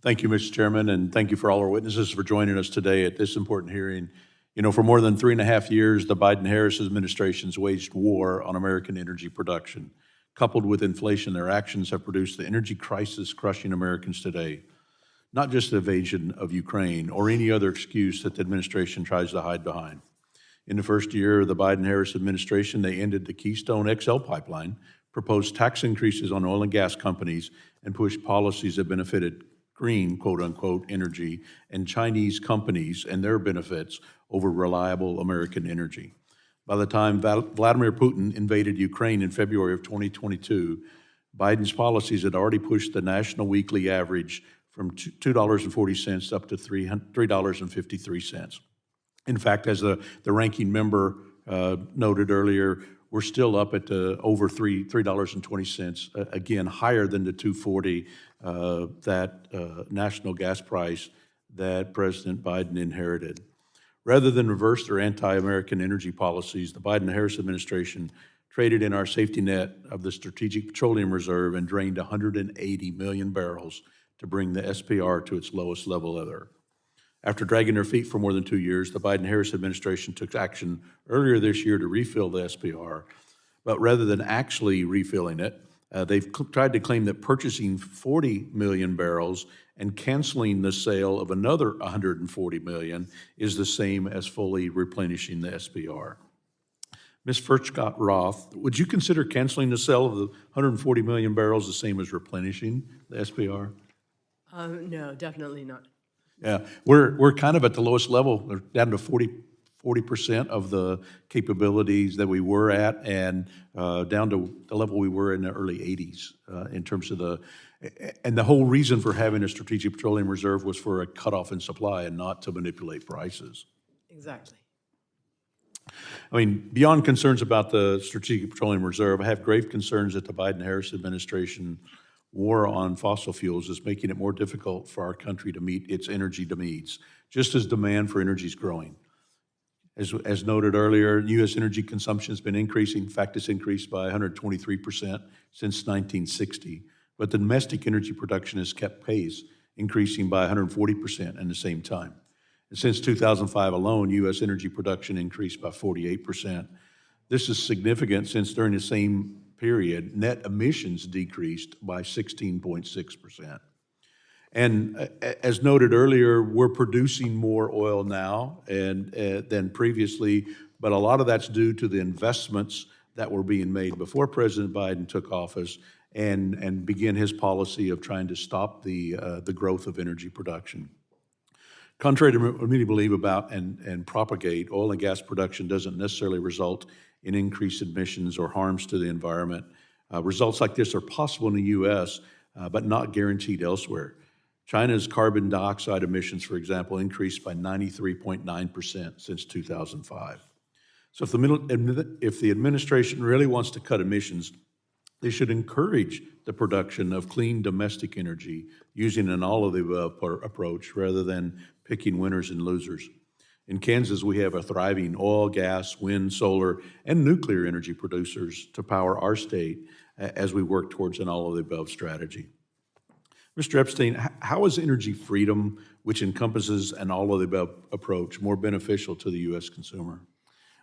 Thank you, Mr. Chairman, and thank you for all our witnesses for joining us today at this important hearing. You know, for more than 3.5 years, the Biden-Harris administration's waged war on American energy production. Coupled with inflation, their actions have produced the energy crisis crushing Americans today. Not just the invasion of Ukraine or any other excuse that the administration tries to hide behind. In the first year of the Biden-Harris administration, they ended the Keystone XL pipeline, proposed tax increases on oil and gas companies, and pushed policies that benefited green, quote-unquote, energy and Chinese companies and their benefits over reliable American energy. By the time Vladimir Putin invaded Ukraine in February of 2022, Biden's policies had already pushed the national weekly average from $2.40 up to $3.53. In fact, as the ranking member noted earlier, we're still up at over $3.20, again, higher than the $2.40 that national gas price that President Biden inherited. Rather than reverse their anti-American energy policies, the Biden-Harris administration traded in our safety net of the Strategic Petroleum Reserve and drained 180 million barrels to bring the SPR to its lowest level ever. After dragging their feet for more than 2 years, the Biden-Harris administration took action earlier this year to refill the SPR, but rather than actually refilling it, they've tried to claim that purchasing 40 million barrels and canceling the sale of another 140 million is the same as fully replenishing the SPR. Ms. Furchtgott Roth, would you consider canceling the sale of the 140 million barrels the same as replenishing the SPR? No, definitely not. Yeah, we're kind of at the lowest level. We're down to 40% of the capabilities that we were at, and down to the level we were in the early 80s in terms of and the whole reason for having a Strategic Petroleum Reserve was for a cutoff in supply and not to manipulate prices. Exactly. I mean, beyond concerns about the Strategic Petroleum Reserve, I have grave concerns that the Biden-Harris administration war on fossil fuels is making it more difficult for our country to meet its energy needs, just as demand for energy is growing. As noted earlier, U.S. energy consumption has been increasing. In fact, it's increased by 123% since 1960. But the domestic energy production has kept pace, increasing by 140% in the same time. And since 2005 alone, U.S. energy production increased by 48%. This is significant since during the same period, net emissions decreased by 16.6%. And as noted earlier, we're producing more oil now than previously, but a lot of that's due to the investments that were being made before President Biden took office and began his policy of trying to stop the growth of energy production. Contrary to what many believe about and propagate, oil and gas production doesn't necessarily result in increased emissions or harms to the environment. Results like this are possible in the U.S., but not guaranteed elsewhere. China's carbon dioxide emissions, for example, increased by 93.9% since 2005. So if the administration really wants to cut emissions, they should encourage the production of clean domestic energy using an all-of-the-above approach rather than picking winners and losers. In Kansas, we have a thriving oil, gas, wind, solar, and nuclear energy producers to power our state as we work towards an all-of-the-above strategy. Mr. Epstein, how is energy freedom, which encompasses an all-of-the-above approach, more beneficial to the U.S. consumer?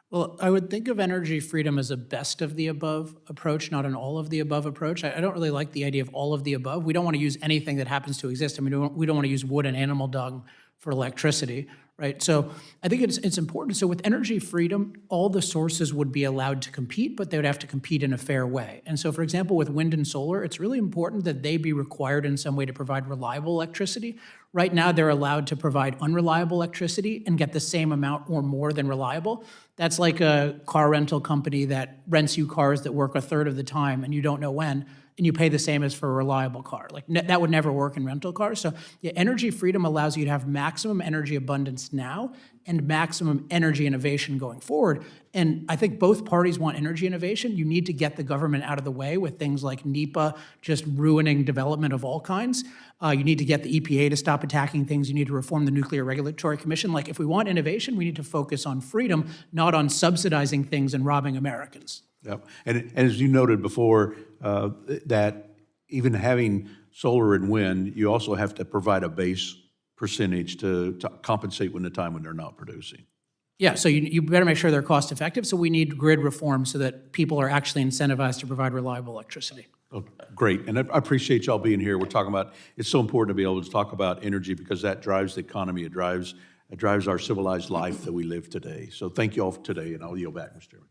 Well, I would think of energy freedom as a best of the above approach, not an all of the above approach. I don't really like the idea of all of the above. We don't want to use anything that happens to exist. I mean, we don't want to use wood and animal dung for electricity, right? So I think it's important. So with energy freedom, all the sources would be allowed to compete, but they would have to compete in a fair way. And so, for example, with wind and solar, it's really important that they be required in some way to provide reliable electricity. Right now, they're allowed to provide unreliable electricity and get the same amount or more than reliable. That's like a car rental company that rents you cars that work a third of the time and you don't know when, and you pay the same as for a reliable car. Like that would never work in rental cars. So yeah, energy freedom allows you to have maximum energy abundance now and maximum energy innovation going forward. And I think both parties want energy innovation. You need to get the government out of the way with things like NEPA just ruining development of all kinds. You need to get the EPA to stop attacking things. You need to reform the Nuclear Regulatory Commission. Like if we want innovation, we need to focus on freedom, not on subsidizing things and robbing Americans. Yep. And as you noted before, that even having solar and wind, you also have to provide a base percentage to compensate when the time when they're not producing. Yeah, so you better make sure they're cost effective, so we need grid reform so that people are actually incentivized to provide reliable electricity. Oh, great, and I appreciate y'all being here. We're talking about, it's so important to be able to talk about energy because that drives the economy, it drives our civilized life that we live today. So thank you all for today, and I'll yield back, Mr. Chairman.